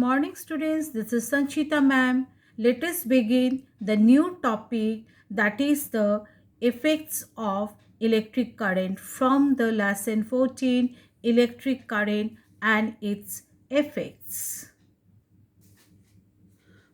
morning, students. This is Sanchita ma'am. Let us begin the new topic, that is the effects of electric current from the lesson 14, electric current and its effects.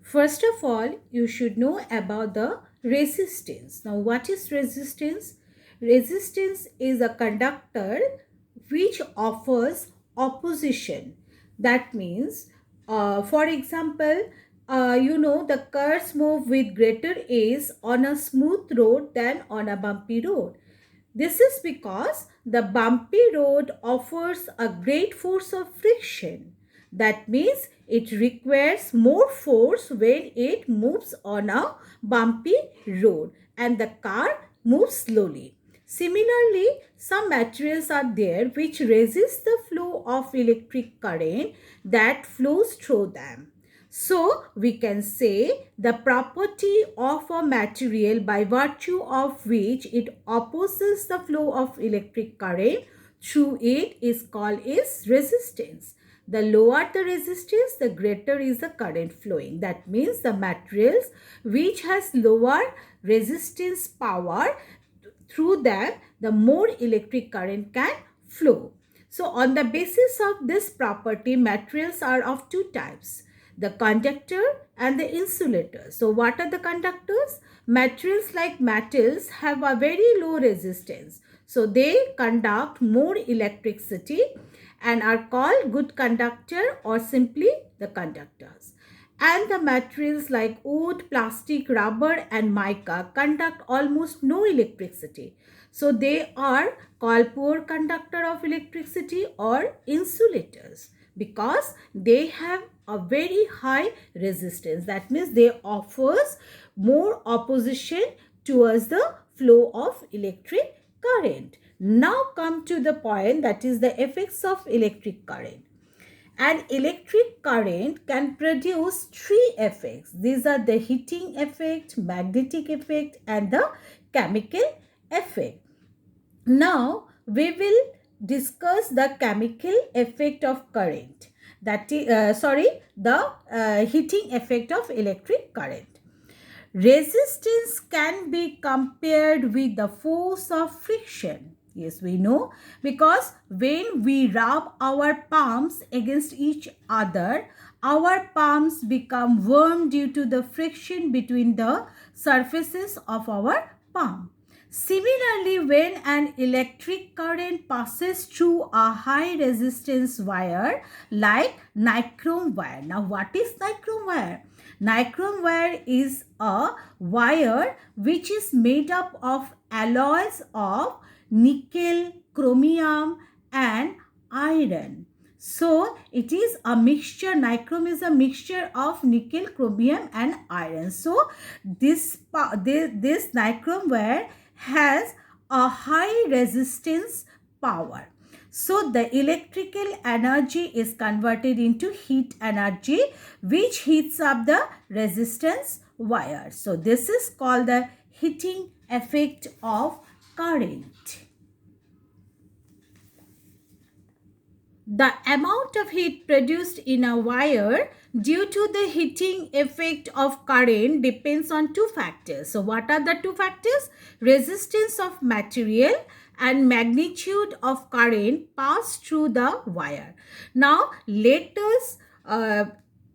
First of all, you should know about the resistance. Now, what is resistance? Resistance is a conductor which offers opposition. That means, for example, the cars move with greater ease on a smooth road than on a bumpy road. This is because the bumpy road offers a great force of friction. That means it requires more force when it moves on a bumpy road and the car moves slowly. Similarly, some materials are there which resist the flow of electric current that flows through them. So, we can say the property of a material by virtue of which it opposes the flow of electric current through it is called its resistance. The lower the resistance, the greater is the current flowing. That means the materials which has lower resistance power, through them the more electric current can flow. So on the basis of this property, materials are of two types, the conductor and the insulator. So what are the conductors? Materials like metals have a very low resistance. So they conduct more electricity and are called good conductor or simply the conductors. And the materials like wood, plastic, rubber and mica conduct almost no electricity. So they are called poor conductor of electricity or insulators because they have a very high resistance. That means they offers more opposition towards the flow of electric current. Now come to the point, that is the effects of electric current. An electric current can produce three effects. These are the heating effect, magnetic effect and the chemical effect. Now we will discuss the chemical effect of current. That is, the heating effect of electric current. Resistance can be compared with the force of friction. Yes, we know, because when we rub our palms against each other, our palms become warm due to the friction between the surfaces of our palm. Similarly, when an electric current passes through a high resistance wire like nichrome wire. Now, what is nichrome wire? Nichrome wire is a wire which is made up of alloys of nickel, chromium and iron. So, it is a mixture, nichrome is a mixture of nickel, chromium and iron. So, this nichrome wire has a high resistance power. So the electrical energy is converted into heat energy which heats up the resistance wire. So this is called the heating effect of current. The amount of heat produced in a wire due to the heating effect of current depends on two factors. So what are the two factors? Resistance of material and magnitude of current passed through the wire. Now let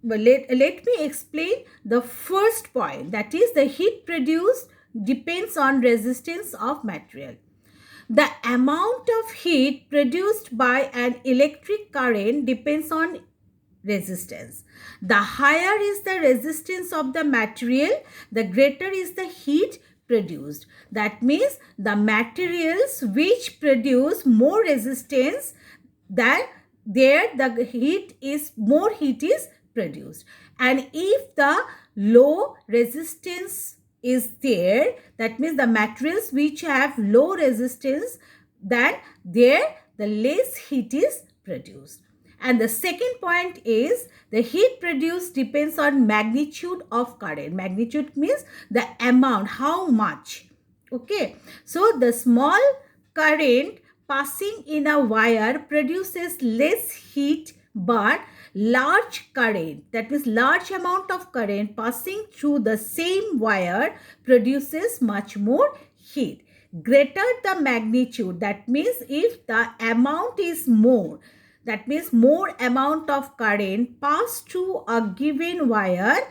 me explain the first point, that is the heat produced depends on resistance of material. The amount of heat produced by an electric current depends on resistance. The higher is the resistance of the material, the greater is the heat produced. That means the materials which produce more resistance, that there the more heat is produced. And if the low resistance is there, that means the materials which have low resistance, then there the less heat is produced. And the second point is the heat produced depends on magnitude of current. Magnitude means the amount, how much. Okay, so the small current passing in a wire produces less heat but large current, that means large amount of current passing through the same wire produces much more heat. Greater the magnitude, that means if the amount is more, that means more amount of current passed through a given wire,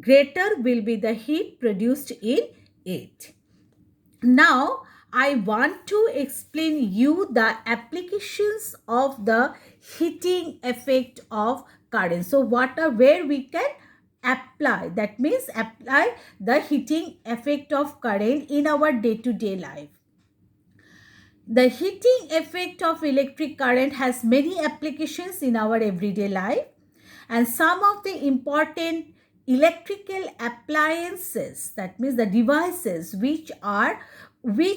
greater will be the heat produced in it. Now, I want to explain you the applications of the heating effect of current. So, where we can apply, that means apply the heating effect of current in our day-to-day life. The heating effect of electric current has many applications in our everyday life, and some of the important electrical appliances, that means the devices which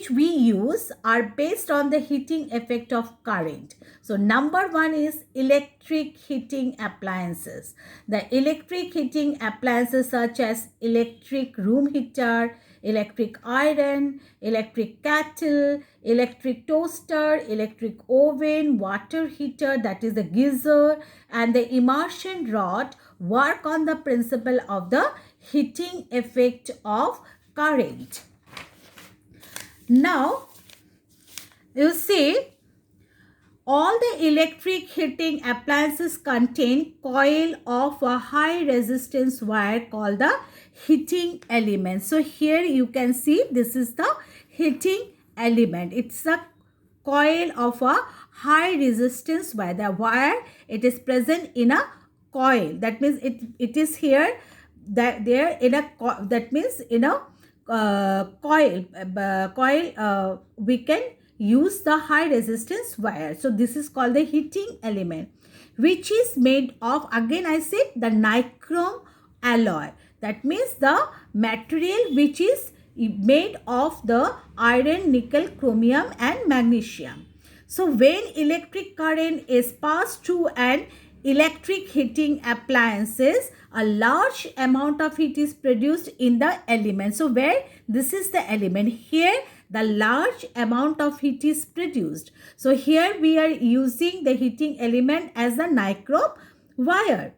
we use, are based on the heating effect of current. So number one is electric heating appliances. The electric heating appliances such as electric room heater, electric iron, electric kettle, electric toaster, electric oven, water heater, that is the geyser, and the immersion rod work on the principle of the heating effect of current. Now, you see, all the electric heating appliances contain coil of a high resistance wire called the heating element. So here you can see this is the heating element. It's a coil of a high resistance wire. The wire, it is present in a coil. That means it is here, that there in a, that means in a coil, we can use the high resistance wire. So this is called the heating element, which is made of, again I said, the nichrome alloy. That means the material which is made of the iron, nickel, chromium and magnesium. So when electric current is passed through an electric heating appliances, a large amount of heat is produced in the element. So where this is the element, here the large amount of heat is produced. So here we are using the heating element as the nichrome wire.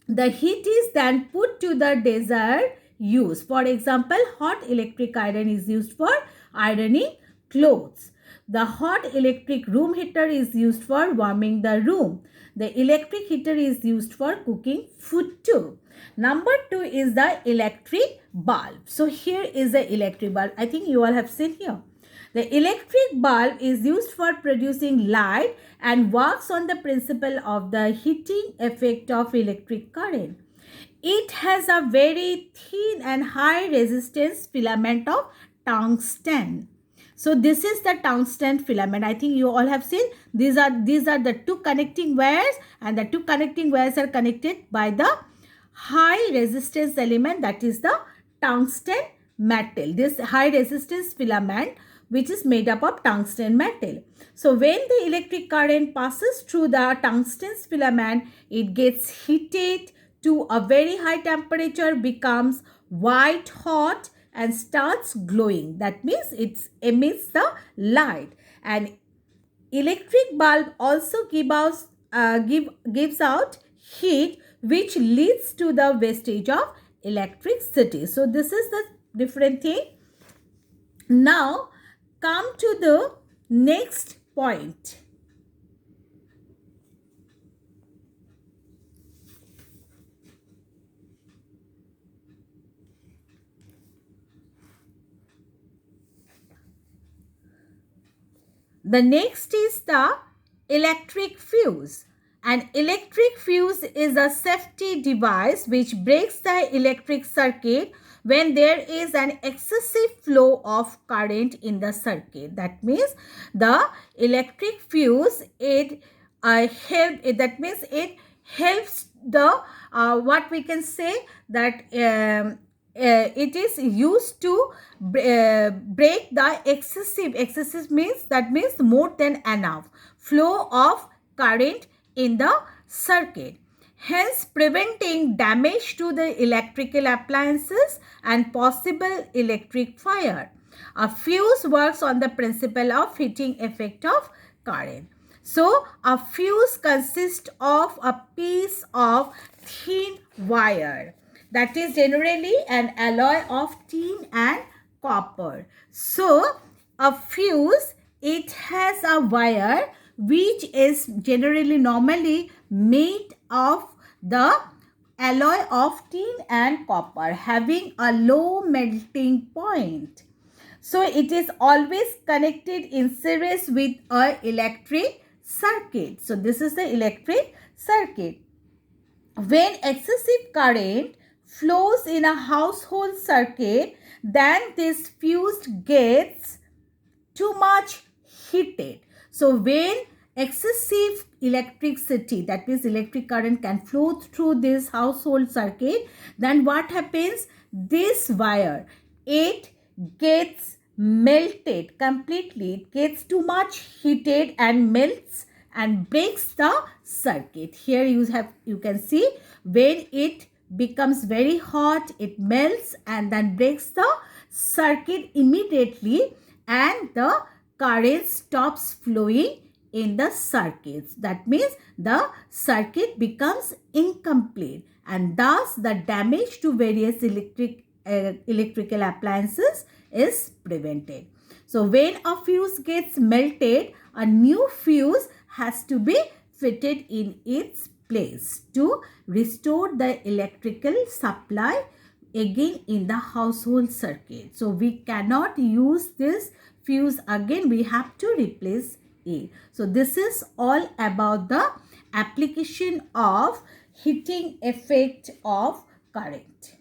The heat is then put to the desired use. For example, hot electric iron is used for ironing clothes. The hot electric room heater is used for warming the room. The electric heater is used for cooking food too. Number two is the electric bulb. So here is the electric bulb. I think you all have seen here. The electric bulb is used for producing light and works on the principle of the heating effect of electric current. It has a very thin and high resistance filament of tungsten. So this is the tungsten filament. I think you all have seen. These are the two connecting wires, and the two connecting wires are connected by the high resistance element, that is the tungsten metal. This high resistance filament which is made up of tungsten metal. So when the electric current passes through the tungsten filament, it gets heated to a very high temperature, becomes white hot and starts glowing. That means it emits the light. And electric bulb also gives out heat, which leads to the wastage of electricity. So this is the different thing. Now come to the next point. The next is the electric fuse. An electric fuse is a safety device which breaks the electric circuit when there is an excessive flow of current in the circuit. That means the electric fuse, it helps the what we can say that it is used to break the excessive means, that means more than enough flow of current in the circuit, hence preventing damage to the electrical appliances and possible electric fire. A fuse works on the principle of heating effect of current. So a fuse consists of a piece of thin wire that is generally an alloy of tin and copper. So a fuse, it has a wire which is generally normally made of the alloy of tin and copper having a low melting point. So it is always connected in series with a electric circuit. So this is the electric circuit. When excessive current flows in a household circuit, then this fuse gets too much heated. So when excessive electricity, that means electric current, can flow through this household circuit, then what happens? This wire, it gets melted completely. It gets too much heated and melts and breaks the circuit. Here you can see when it becomes very hot, it melts and then breaks the circuit immediately, and the current stops flowing in the circuits. That means the circuit becomes incomplete, and thus the damage to various electrical appliances is prevented. So when a fuse gets melted, a new fuse has to be fitted in its place to restore the electrical supply again in the household circuit. So we cannot use this fuse again, we have to replace it. So this is all about the application of heating effect of current.